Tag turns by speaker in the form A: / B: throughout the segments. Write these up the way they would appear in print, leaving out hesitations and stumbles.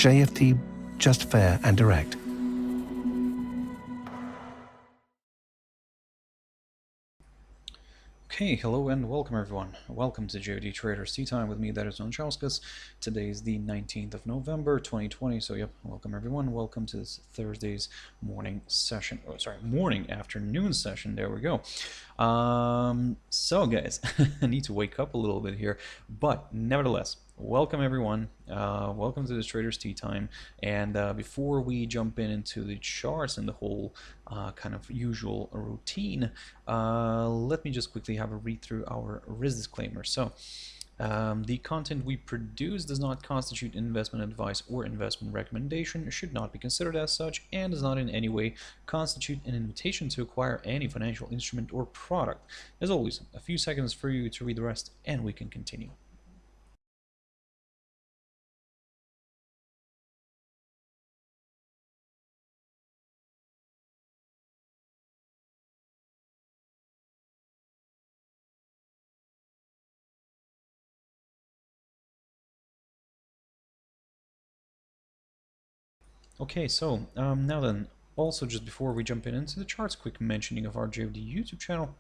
A: JFD, just fair and direct.
B: Okay, hello and welcome everyone. Welcome to JFD Traders Tea Time with me, Darius Anucauskas. Today is the 19th of November, 2020. So yep, welcome everyone. Welcome to this Thursday's morning session. Oh, sorry, afternoon session. There we go. So guys, I need to wake up a little bit here, but nevertheless, welcome everyone. Welcome to this Traders Tea Time. And before we jump into the charts and the whole kind of usual routine, let me just quickly have a read through our risk disclaimer. So the content we produce does not constitute investment advice or investment recommendation, should not be considered as such, and does not in any way constitute an invitation to acquire any financial instrument or product. As always, a few seconds for you to read the rest and we can continue. Okay, so now then, also just before we jump into the charts, quick mentioning of our JFD YouTube channel,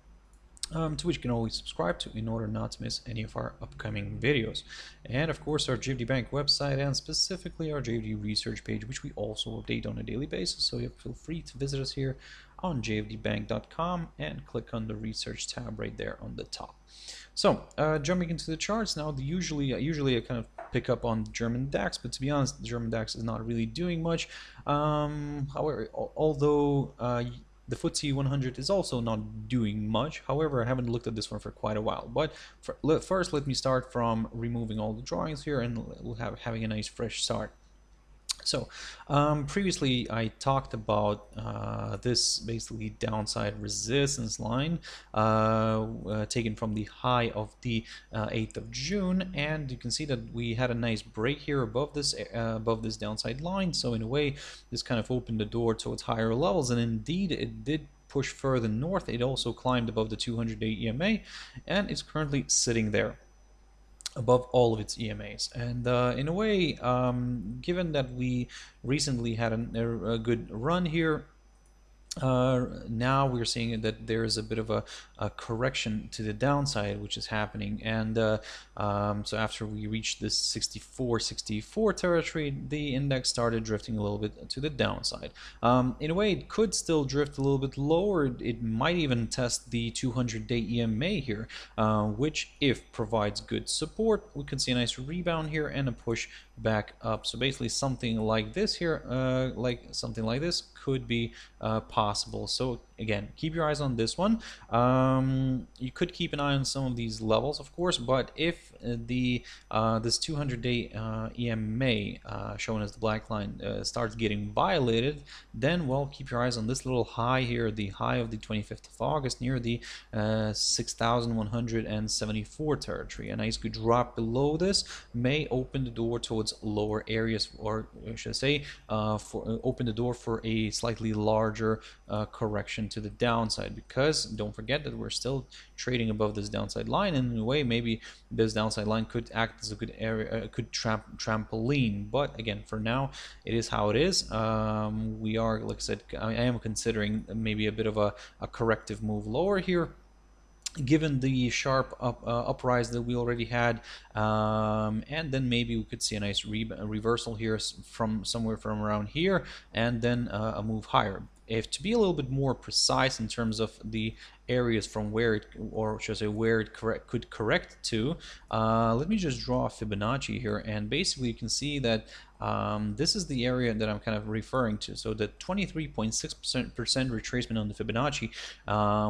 B: to which you can always subscribe to in order not to miss any of our upcoming videos. And of course our JFD Bank website and specifically our JFD research page, which we also update on a daily basis. So feel free to visit us here on jfdbank.com and click on the research tab right there on the top. So jumping into the charts now, usually I kind of pick up on the German DAX, but to be honest, the German DAX is not really doing much. However, although the FTSE 100 is also not doing much. However, I haven't looked at this one for quite a while. But first, let me start from removing all the drawings here and having a nice fresh start. So previously I talked about this basically downside resistance line taken from the high of the 8th of June, and you can see that we had a nice break here above this downside line. So in a way, this kind of opened the door towards higher levels, and indeed it did push further north. It also climbed above the 200-day EMA, and it's currently sitting there above all of its EMAs. And in a way, given that we recently had a good run here, now we're seeing that there is a bit of a correction to the downside which is happening, and so after we reached this 64 territory, the index started drifting a little bit to the downside. In a way, it could still drift a little bit lower. It might even test the 200-day EMA here, which if provides good support, we could see a nice rebound here and a push back up. So basically something like this here, something like this could be possible. So again, keep your eyes on this one. You could keep an eye on some of these levels, of course, but if this 200-day EMA shown as the black line starts getting violated, then well, keep your eyes on this little high here, the high of the 25th of August near the 6,174 territory. A nice good drop below this may open the door towards lower areas, or should I say open the door for a slightly larger correction to the downside, because don't forget that we're still trading above this downside line, and in a way maybe this downside line could act as a good area, a good trampoline. But again, for now it is how it is. We are, like I said, I am considering maybe a bit of a corrective move lower here, given the sharp uprise that we already had, and then maybe we could see a nice reversal here from somewhere from around here, and then a move higher. If to be a little bit more precise in terms of the areas from where it, or should I say where it could correct to, let me just draw a Fibonacci here, and basically you can see that this is the area that I'm kind of referring to. So the 23.6% retracement on the Fibonacci,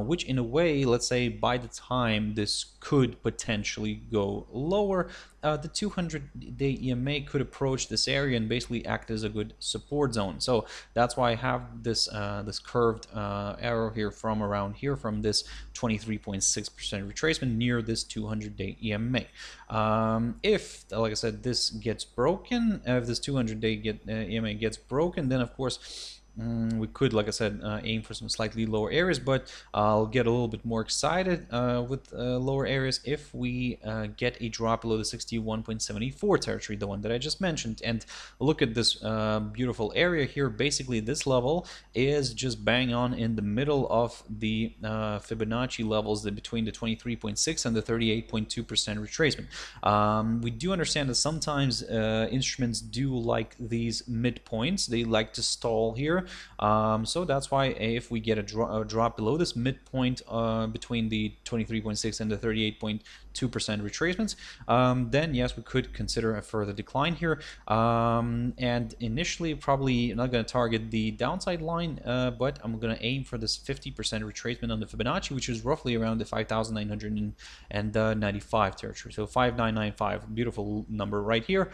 B: which in a way, let's say by the time this could potentially go lower, the 200-day EMA could approach this area and basically act as a good support zone. So that's why I have this this curved arrow here from around here, from this 23.6% retracement near this 200-day EMA. If, like I said, this gets broken, if this 200-day EMA gets broken, then of course We could, like I said, aim for some slightly lower areas, but I'll get a little bit more excited with lower areas if we get a drop below the 61.74 territory, the one that I just mentioned. And look at this beautiful area here. Basically, this level is just bang on in the middle of the Fibonacci levels between the 23.6 and the 38.2% retracement. We do understand that sometimes instruments do like these midpoints. They like to stall here. So that's why if we get a drop below this midpoint between the 23.6 and the 38.2% retracements, then yes, we could consider a further decline here. And initially, probably not going to target the downside line, but I'm going to aim for this 50% retracement on the Fibonacci, which is roughly around the 5,995 territory. So 5,995, beautiful number right here,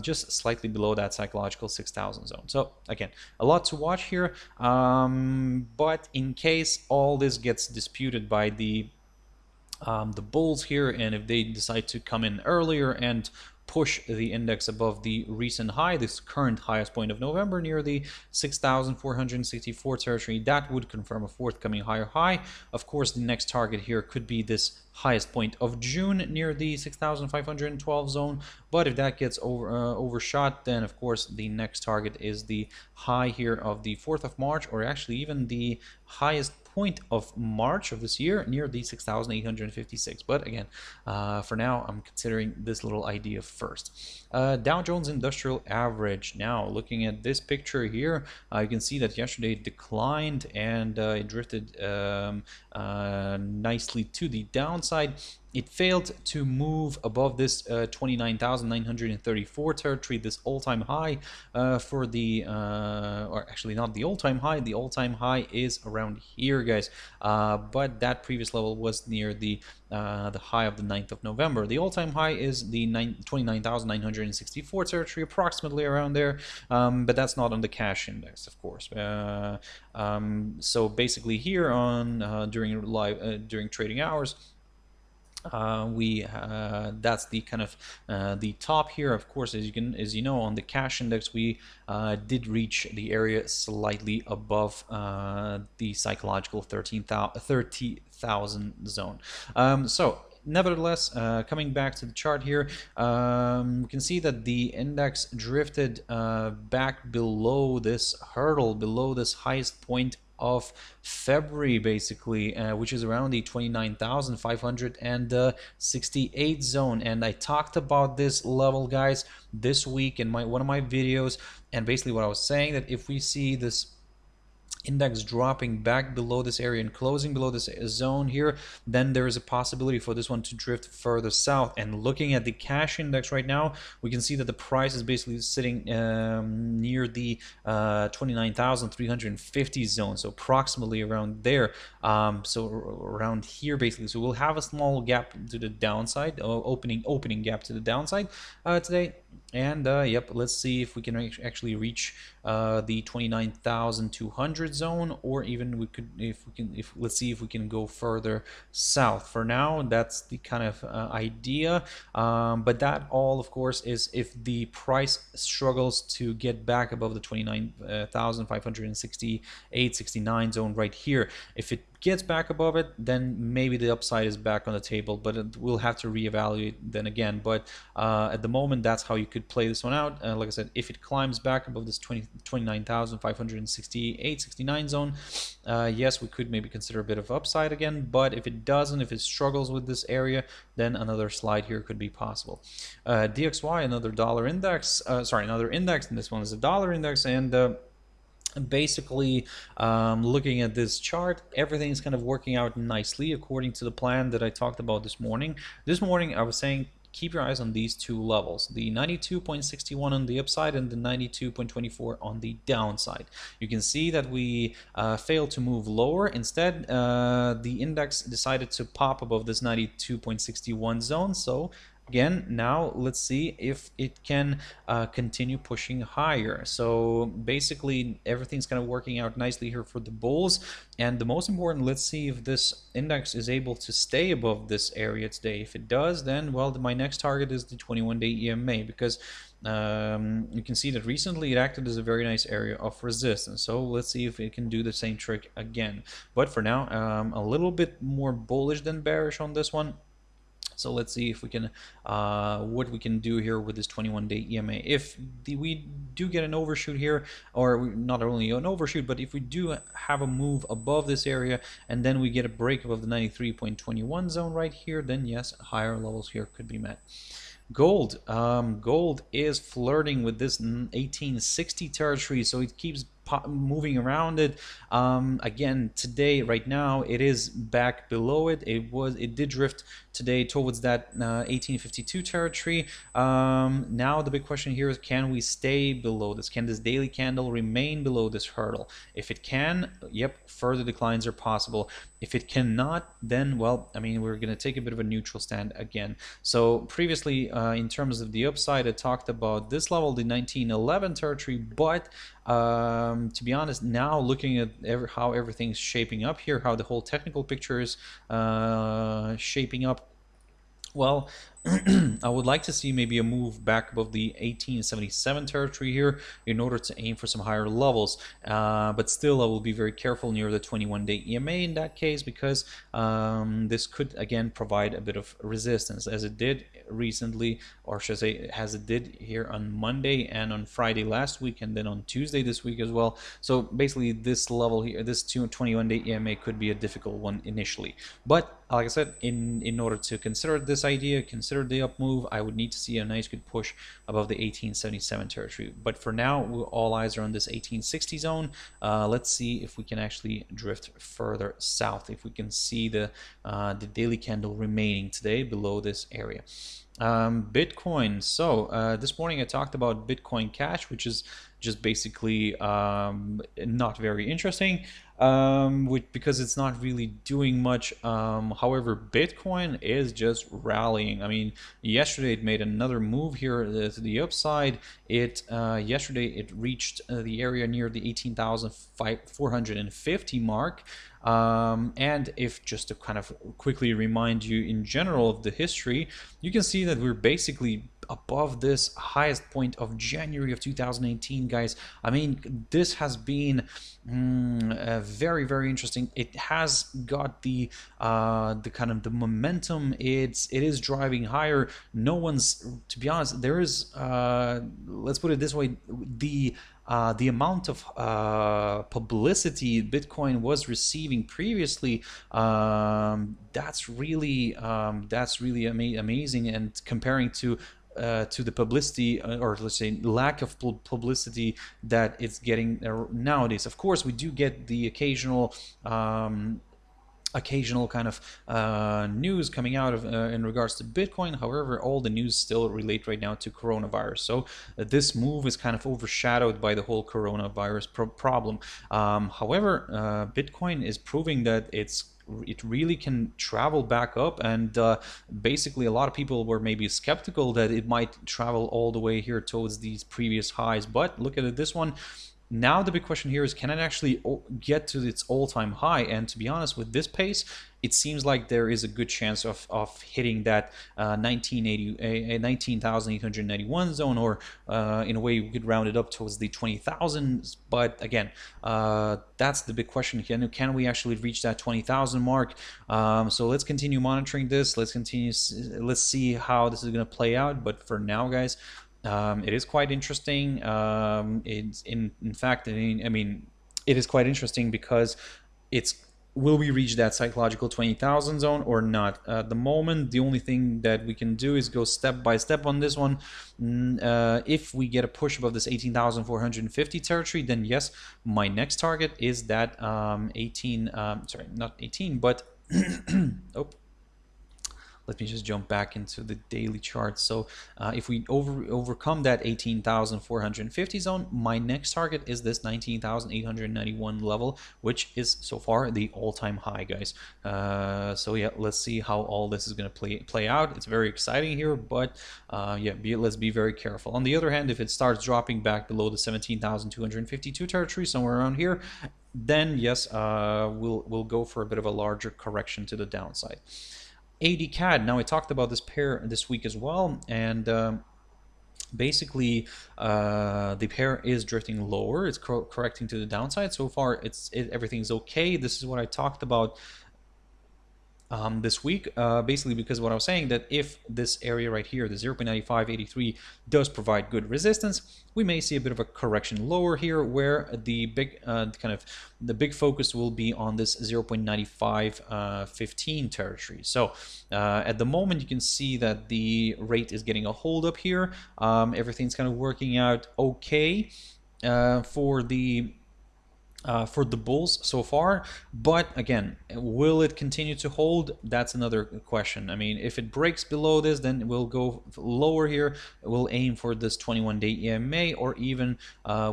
B: just slightly below that psychological 6,000 zone. So again, a lot to watch here, but in case all this gets disputed by the bulls here, and if they decide to come in earlier and push the index above the recent high, this current highest point of November near the 6,464 territory, that would confirm a forthcoming higher high. Of course, the next target here could be this highest point of June near the 6,512 zone, but if that gets overshot, then of course the next target is the high here of the 4th of March, or actually even the highest point of March of this year near the 6,856. But again, for now, I'm considering this little idea first. Dow Jones Industrial Average. Now, looking at this picture here, you can see that yesterday it declined and it drifted nicely to the downside. It failed to move above this 29,934 territory, this all-time high for the, or actually not the all-time high. The all-time high is around here, guys. But that previous level was near the high of the 9th of November. The all-time high is the 29,964 territory, approximately around there. But that's not on the cash index, of course. So basically here on during trading hours, that's the kind of the top here. Of course, as you know, on the cash index, we did reach the area slightly above the psychological 30,000 zone. So nevertheless, coming back to the chart here, we can see that the index drifted back below this hurdle, below this highest point of February, basically, which is around the 29,568 zone. And I talked about this level, guys, this week in one of my videos. And basically what I was saying, that if we see this index dropping back below this area and closing below this zone here, then there is a possibility for this one to drift further south. And looking at the cash index right now, we can see that the price is basically sitting near the 29,350 zone, so approximately around there. So around here, basically. So we'll have a small gap to the downside, opening gap to the downside today. And yep, let's see if we can actually reach the 29,200 zone, or even let's see if we can go further south. For now, that's the kind of idea, but that all, of course, is if the price struggles to get back above the 29,568-69 zone right here. If it gets back above it, then maybe the upside is back on the table, but we'll have to reevaluate then again. But at the moment, that's how you could play this one out. Like I said, if it climbs back above this 29,568-69 zone, yes, we could maybe consider a bit of upside again. But if it doesn't, if it struggles with this area, then another slide here could be possible. DXY, another dollar index, another index, and this one is a dollar index. And basically, looking at this chart, everything's kind of working out nicely according to the plan that I talked about this morning. This morning, I was saying, keep your eyes on these two levels, the 92.61 on the upside and the 92.24 on the downside. You can see that we failed to move lower. Instead, the index decided to pop above this 92.61 zone. So Again, now let's see if it can continue pushing higher. So basically everything's kind of working out nicely here for the bulls, and the most important, let's see if this index is able to stay above this area today. If it does, then well, my next target is the 21-day EMA, because you can see that recently it acted as a very nice area of resistance. So let's see if it can do the same trick again. But for now, a little bit more bullish than bearish on this one. So let's see if we can, what we can do here with this 21-day EMA. If we do get an overshoot here, or not only an overshoot, but if we do have a move above this area, and then we get a break above the 93.21 zone right here, then yes, higher levels here could be met. Gold. Gold is flirting with this 1860 territory, so it keeps moving around it. Again, today, right now, it is back below it. It did drift today towards that 1852 territory. Now the big question here is, can we stay below this? Can this daily candle remain below this hurdle? If it can, yep, further declines are possible. If it cannot, then, well, I mean, we're going to take a bit of a neutral stand again. So previously, in terms of the upside, I talked about this level, the 1911 territory, but to be honest, now looking at how everything's shaping up here, how the whole technical picture is shaping up, well, I would like to see maybe a move back above the 1877 territory here in order to aim for some higher levels. But still, I will be very careful near the 21-day EMA in that case, because this could again provide a bit of resistance, as it did recently, or should I say, as it did here on Monday and on Friday last week, and then on Tuesday this week as well. So basically, this level here, this 21-day EMA could be a difficult one initially. But like I said, in order to consider this idea, consider the up move, I would need to see a nice good push above the 1877 territory. But for now, all eyes are on this 1860 zone. Let's see if we can actually drift further south, if we can see the daily candle remaining today below this area. Bitcoin. So this morning I talked about Bitcoin Cash, which is just basically not very interesting, because it's not really doing much. However, Bitcoin is just rallying. I mean, yesterday it made another move here to the upside. Yesterday it reached the area near the 18,450 mark. And if just to kind of quickly remind you in general of the history, you can see that we're basically above this highest point of January of 2018, guys. I mean, this has been very, very interesting. It has got the kind of the momentum. It is driving higher. No one's, to be honest, there is let's put it this way, the amount of publicity Bitcoin was receiving previously, that's really amazing. And comparing to the publicity, or let's say lack of publicity that it's getting nowadays. Of course, we do get the occasional kind of news coming out of in regards to Bitcoin. However, all the news still relate right now to coronavirus. So this move is kind of overshadowed by the whole coronavirus problem. However, Bitcoin is proving that it really can travel back up, and basically a lot of people were maybe skeptical that it might travel all the way here towards these previous highs. But look at it, this one. Now the big question here is, can it actually get to its all-time high? And to be honest, with this pace, it seems like there is a good chance of hitting that 19,891 zone, or in a way we could round it up towards the 20,000. But again, that's the big question. Can we actually reach that 20,000 mark? So let's continue monitoring this. Let's see how this is going to play out. But for now, guys, it is quite interesting. It's in fact, I mean, it is quite interesting because will we reach that psychological 20,000 zone or not? At the moment, the only thing that we can do is go step by step on this one. If we get a push above this 18,450 territory, then yes, my next target is that 18. Sorry, not 18, but oh. let me just jump back into the daily chart. So if we overcome that 18,450 zone, my next target is this 19,891 level, which is so far the all-time high, guys. So yeah, let's see how all this is going to play out. It's very exciting here, but yeah, let's be very careful. On the other hand, if it starts dropping back below the 17,252 territory, somewhere around here, then yes, we'll go for a bit of a larger correction to the downside. AD-CAD. Now I talked about this pair this week as well, and basically the pair is drifting lower. It's correcting to the downside. So far, everything's okay. This is what I talked about this week, basically because what I was saying, that if this area right here, the 0.9583, does provide good resistance, we may see a bit of a correction lower here, where the big the big focus will be on this 0.9515 territory. So at the moment, you can see that the rate is getting a hold up here. Everything's kind of working out okay for the bulls so far, but again, will it continue to hold? That's another question. I mean, if it breaks below this, then we'll go lower here. We'll aim for this 21-day EMA, or even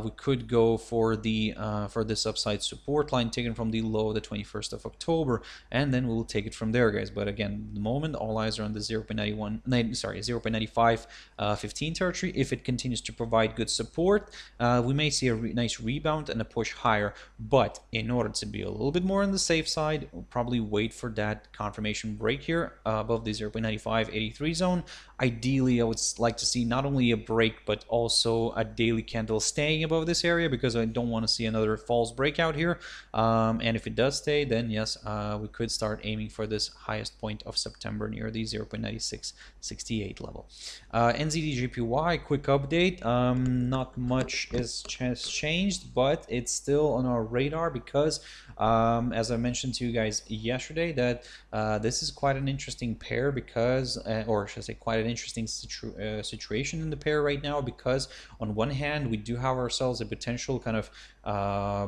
B: we could go for the for this upside support line taken from the low, the 21st of October, and then we'll take it from there, guys. But again, at the moment, all eyes are on the 0.15 territory. If it continues to provide good support, we may see a nice rebound and a push higher. But in order to be a little bit more on the safe side, we'll probably wait for that confirmation break here above the 0.9583 zone. Ideally, I would like to see not only a break, but also a daily candle staying above this area, because I don't want to see another false breakout here. And if it does stay, then yes, we could start aiming for this highest point of September near the 0.9668 level. NZD-JPY, quick update. Not much has changed, but it's still on our radar because, as I mentioned to you guys yesterday, that this is quite an interesting pair because, or should I say, quite an interesting situation in the pair right now, because on one hand, we do have ourselves a potential kind of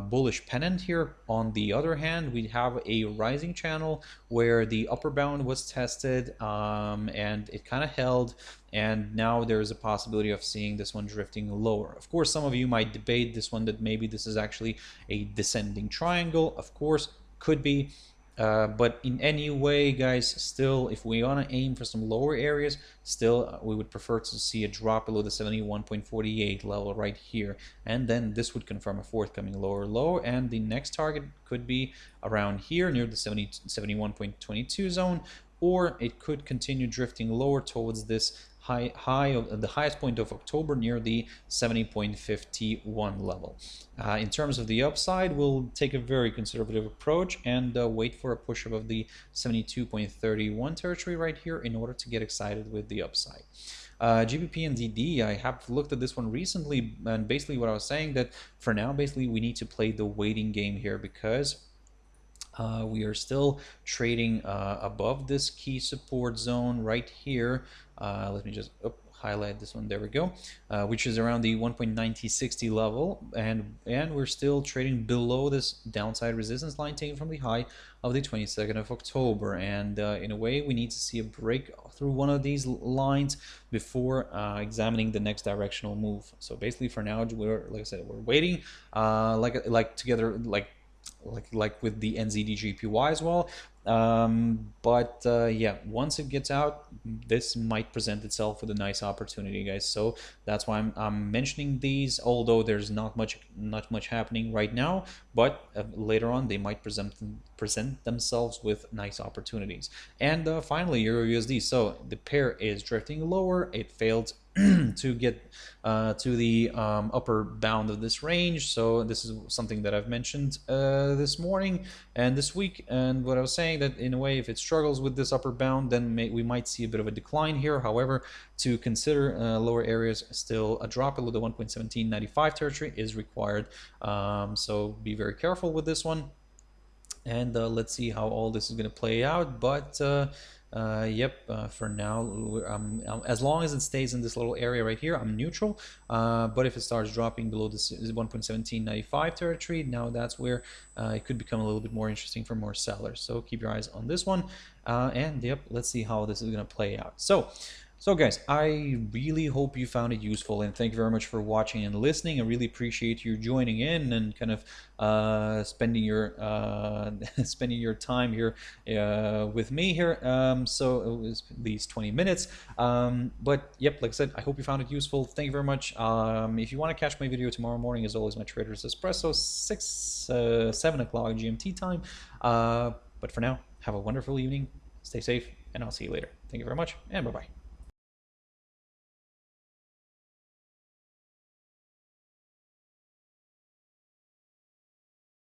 B: bullish pennant here. On the other hand, we have a rising channel where the upper bound was tested and it kind of held, and now there is a possibility of seeing this one drifting lower. Of course, some of you might debate this one, that maybe this is actually a descending triangle. Of course, could be. But in any way, guys, still, if we want to aim for some lower areas, still we would prefer to see a drop below the 71.48 level right here, and then this would confirm a forthcoming lower low, and the next target could be around here near the 71.22 zone, or it could continue drifting lower towards this high of the highest point of October near the 70.51 level. In terms of the upside, we'll take a very conservative approach and wait for a push above the 72.31 territory right here in order to get excited with the upside. GBP and DD, I have looked at this one recently, and basically what I was saying, that for now, basically we need to play the waiting game here, because we are still trading above this key support zone right here. Let me just highlight this one. There we go, which is around the 1.9060 level, and we're still trading below this downside resistance line taken from the high of the 22nd of October. And in a way, we need to see a break through one of these lines before examining the next directional move. So basically, for now, we're, like I said, we're waiting, like with the NZD-JPY as well. Yeah, once it gets out, this might present itself with a nice opportunity, guys. So that's why I'm mentioning these, although there's not much happening right now, but later on they might present themselves with nice opportunities. And finally, Euro USD. So the pair is drifting lower. It failed to get to the upper bound of this range. So this is something that I've mentioned this morning and this week, and what I was saying, that in a way, if it struggles with this upper bound, then we might see a bit of a decline here. However, to consider lower areas, still a drop below the 1.1795 territory is required. So be very careful with this one, and let's see how all this is going to play out. But For now, as long as it stays in this little area right here, I'm neutral. But if it starts dropping below this 1.1795 territory, now that's where it could become a little bit more interesting for more sellers. So keep your eyes on this one. And yep, let's see how this is going to play out. So guys, I really hope you found it useful, and thank you very much for watching and listening. I really appreciate you joining in and kind of spending your spending your time here with me here. So it was at least 20 minutes. But yep, like I said, I hope you found it useful. Thank you very much. If you want to catch my video tomorrow morning, as always, my Trader's Espresso, 7 o'clock GMT time. But for now, have a wonderful evening. Stay safe, and I'll see you later. Thank you very much, and bye-bye.